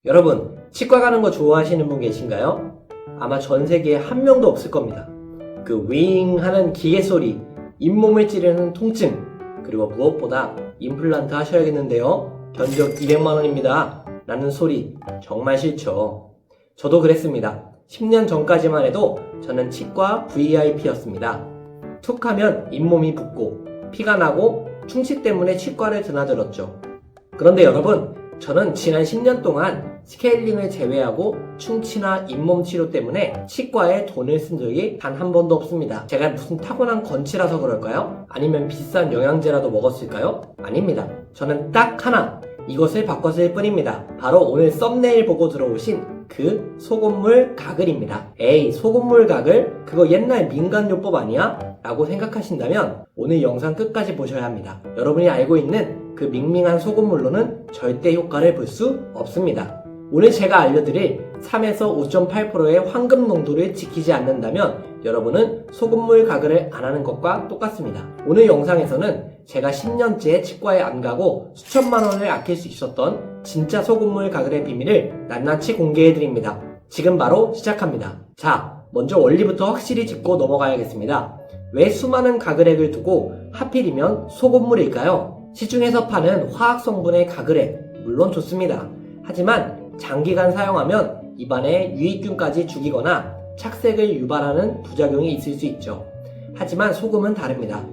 여러분, 치과 가는 거 좋아하시는 분 계신가요? 아마 전 세계에 한 명도 없을 겁니다. 그 윙 하는 기계 소리, 잇몸을 찌르는 통증, 그리고 무엇보다 임플란트 하셔야겠는데요. 견적 200만원입니다. 라는 소리 정말 싫죠. 저도 그랬습니다. 10년 전까지만 해도 저는 치과 VIP였습니다. 툭 하면 잇몸이 붓고 피가 나고 충치 때문에 치과를 드나들었죠. 그런데 여러분, 저는 지난 10년 동안 스케일링을 제외하고 충치나 잇몸 치료 때문에 치과에 돈을 쓴 적이 단 한 번도 없습니다. 제가 무슨 타고난 건치라서 그럴까요? 아니면 비싼 영양제라도 먹었을까요? 아닙니다. 저는 딱 하나, 이것을 바꿨을 뿐입니다. 바로 오늘 썸네일 보고 들어오신 그 소금물 가글입니다. 에이, 소금물 가글? 그거 옛날 민간요법 아니야? 라고 생각하신다면 오늘 영상 끝까지 보셔야 합니다. 여러분이 알고 있는 그 밍밍한 소금물로는 절대 효과를 볼 수 없습니다. 오늘 제가 알려드릴 3에서 5.8%의 황금 농도를 지키지 않는다면 여러분은 소금물 가글을 안 하는 것과 똑같습니다. 오늘 영상에서는 제가 10년째 치과에 안 가고 수천만 원을 아낄 수 있었던 진짜 소금물 가글의 비밀을 낱낱이 공개해드립니다. 지금 바로 시작합니다. 자, 먼저 원리부터 확실히 짚고 넘어가야겠습니다. 왜 수많은 가글액을 두고 하필이면 소금물일까요? 시중에서 파는 화학 성분의 가글액, 물론 좋습니다. 하지만 장기간 사용하면 입안에 유익균까지 죽이거나 착색을 유발하는 부작용이 있을 수 있죠. 하지만 소금은 다릅니다.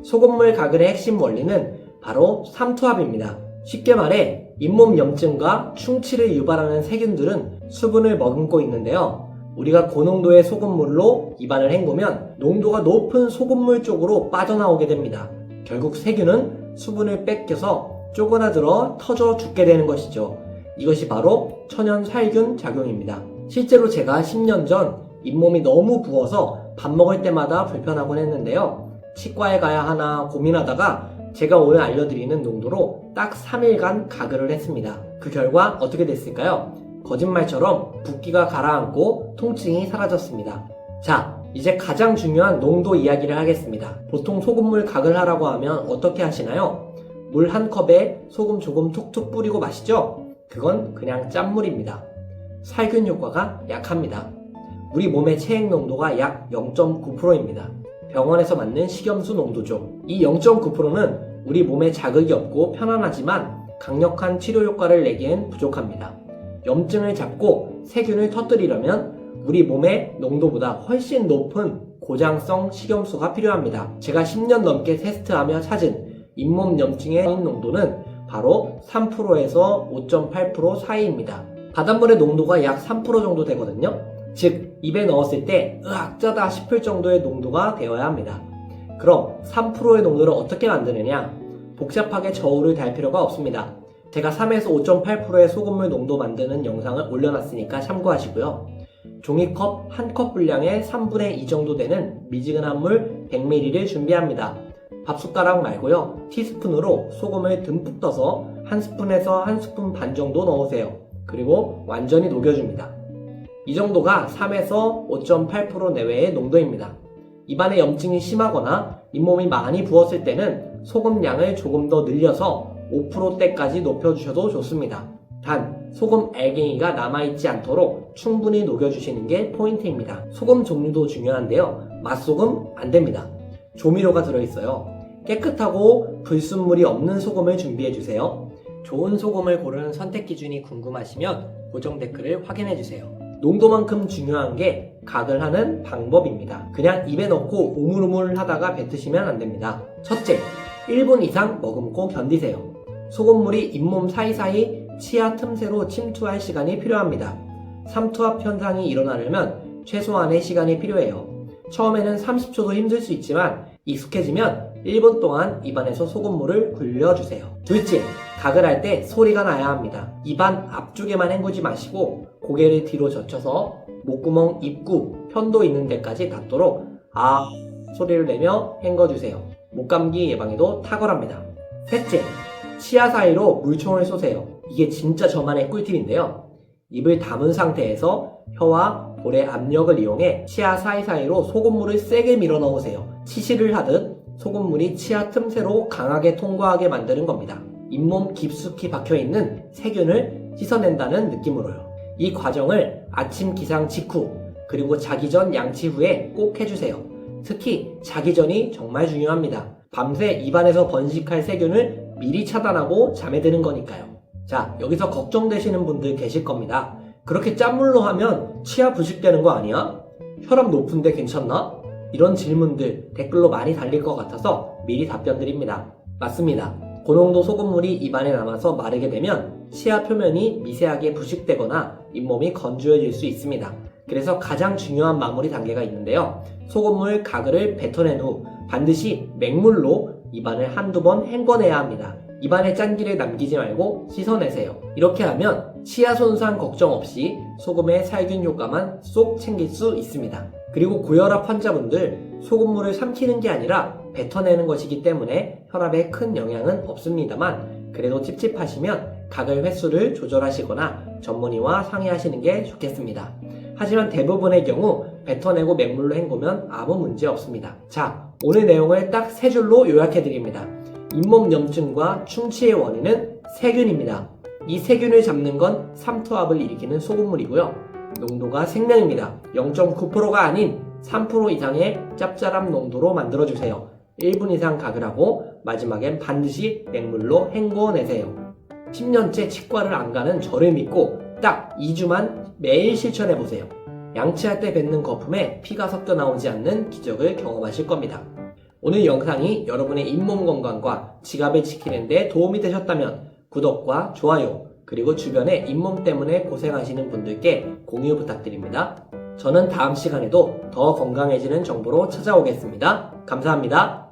소금물 가글의 핵심 원리는 바로 삼투압입니다. 쉽게 말해 잇몸 염증과 충치를 유발하는 세균들은 수분을 머금고 있는데요. 우리가 고농도의 소금물로 입안을 헹구면 농도가 높은 소금물 쪽으로 빠져나오게 됩니다. 결국 세균은 수분을 뺏겨서 쪼그라들어 터져 죽게 되는 것이죠. 이것이 바로 천연살균 작용입니다. 실제로 제가 10년 전 잇몸이 너무 부어서 밥 먹을 때마다 불편하곤 했는데요. 치과에 가야 하나 고민하다가 제가 오늘 알려드리는 농도로 딱 3일간 가글을 했습니다. 그 결과 어떻게 됐을까요? 거짓말처럼 붓기가 가라앉고 통증이 사라졌습니다. 자, 이제 가장 중요한 농도 이야기를 하겠습니다. 보통 소금물 가글 하라고 하면 어떻게 하시나요? 물 한 컵에 소금 조금 툭툭 뿌리고 마시죠? 그건 그냥 짠물입니다. 살균 효과가 약합니다. 우리 몸의 체액 농도가 약 0.9%입니다. 병원에서 맞는 식염수 농도죠. 이 0.9%는 우리 몸에 자극이 없고 편안하지만 강력한 치료 효과를 내기엔 부족합니다. 염증을 잡고 세균을 터뜨리려면 우리 몸의 농도보다 훨씬 높은 고장성 식염수가 필요합니다. 제가 10년 넘게 테스트하며 찾은 잇몸 염증의 농도는 바로 3%에서 5.8% 사이입니다. 바닷물의 농도가 약 3% 정도 되거든요. 즉, 입에 넣었을 때 으악 짜다 싶을 정도의 농도가 되어야 합니다. 그럼 3%의 농도를 어떻게 만드느냐? 복잡하게 저울을 달 필요가 없습니다. 제가 3에서 5.8%의 소금물 농도 만드는 영상을 올려놨으니까 참고하시고요. 종이컵 1컵 분량의 3분의 2 정도 되는 미지근한 물 100ml를 준비합니다. 밥숟가락 말고요. 티스푼으로 소금을 듬뿍 떠서 1스푼에서 1스푼 반 정도 넣으세요. 그리고 완전히 녹여줍니다. 이 정도가 3에서 5.8% 내외의 농도입니다. 입안에 염증이 심하거나 잇몸이 많이 부었을 때는 소금 양을 조금 더 늘려서 5%대까지 높여주셔도 좋습니다. 단, 소금 알갱이가 남아있지 않도록 충분히 녹여주시는 게 포인트입니다. 소금 종류도 중요한데요. 맛소금 안 됩니다. 조미료가 들어있어요. 깨끗하고 불순물이 없는 소금을 준비해주세요. 좋은 소금을 고르는 선택 기준이 궁금하시면 고정 댓글을 확인해주세요. 농도만큼 중요한 게 가글하는 방법입니다. 그냥 입에 넣고 우물우물 하다가 뱉으시면 안 됩니다. 첫째, 1분 이상 머금고 견디세요. 소금물이 잇몸 사이사이 치아 틈새로 침투할 시간이 필요합니다. 삼투압 현상이 일어나려면 최소한의 시간이 필요해요. 처음에는 30초도 힘들 수 있지만 익숙해지면 1분 동안 입안에서 소금물을 굴려주세요. 둘째, 가글할 때 소리가 나야 합니다. 입안 앞쪽에만 헹구지 마시고 고개를 뒤로 젖혀서 목구멍 입구 편도 있는 데까지 닿도록 아 소리를 내며 헹궈주세요. 목감기 예방에도 탁월합니다. 셋째, 치아 사이로 물총을 쏘세요. 이게 진짜 저만의 꿀팁인데요. 입을 다문 상태에서 혀와 볼의 압력을 이용해 치아 사이사이로 소금물을 세게 밀어 넣으세요. 치실을 하듯 소금물이 치아 틈새로 강하게 통과하게 만드는 겁니다. 잇몸 깊숙이 박혀있는 세균을 씻어낸다는 느낌으로요. 이 과정을 아침 기상 직후 그리고 자기 전 양치 후에 꼭 해주세요. 특히 자기 전이 정말 중요합니다. 밤새 입안에서 번식할 세균을 미리 차단하고 잠에 드는 거니까요. 자, 여기서 걱정되시는 분들 계실 겁니다. 그렇게 짠물로 하면 치아 부식되는 거 아니야? 혈압 높은데 괜찮나? 이런 질문들 댓글로 많이 달릴 것 같아서 미리 답변 드립니다. 맞습니다. 고농도 소금물이 입안에 남아서 마르게 되면 치아 표면이 미세하게 부식되거나 잇몸이 건조해질 수 있습니다. 그래서 가장 중요한 마무리 단계가 있는데요. 소금물 가글을 뱉어낸 후 반드시 맹물로 입안을 한두 번 헹궈내야 합니다. 입안에 짠기를 남기지 말고 씻어내세요. 이렇게 하면 치아 손상 걱정 없이 소금의 살균 효과만 쏙 챙길 수 있습니다. 그리고 고혈압 환자분들 소금물을 삼키는 게 아니라 뱉어내는 것이기 때문에 혈압에 큰 영향은 없습니다만 그래도 찝찝하시면 가글 횟수를 조절하시거나 전문의와 상의하시는 게 좋겠습니다. 하지만 대부분의 경우 뱉어내고 맹물로 헹구면 아무 문제 없습니다. 자, 오늘 내용을 딱 3줄로 요약해드립니다. 잇몸 염증과 충치의 원인은 세균입니다. 이 세균을 잡는 건 삼투압을 일으키는 소금물이고요. 농도가 생명입니다. 0.9%가 아닌 3% 이상의 짭짤한 농도로 만들어주세요. 1분 이상 가글하고 마지막엔 반드시 맹물로 헹궈내세요. 10년째 치과를 안 가는 저를 믿고 딱 2주만 매일 실천해보세요. 양치할 때 뱉는 거품에 피가 섞여 나오지 않는 기적을 경험하실 겁니다. 오늘 영상이 여러분의 잇몸 건강과 지갑을 지키는 데 도움이 되셨다면 구독과 좋아요 그리고 주변에 잇몸 때문에 고생하시는 분들께 공유 부탁드립니다. 저는 다음 시간에도 더 건강해지는 정보로 찾아오겠습니다. 감사합니다.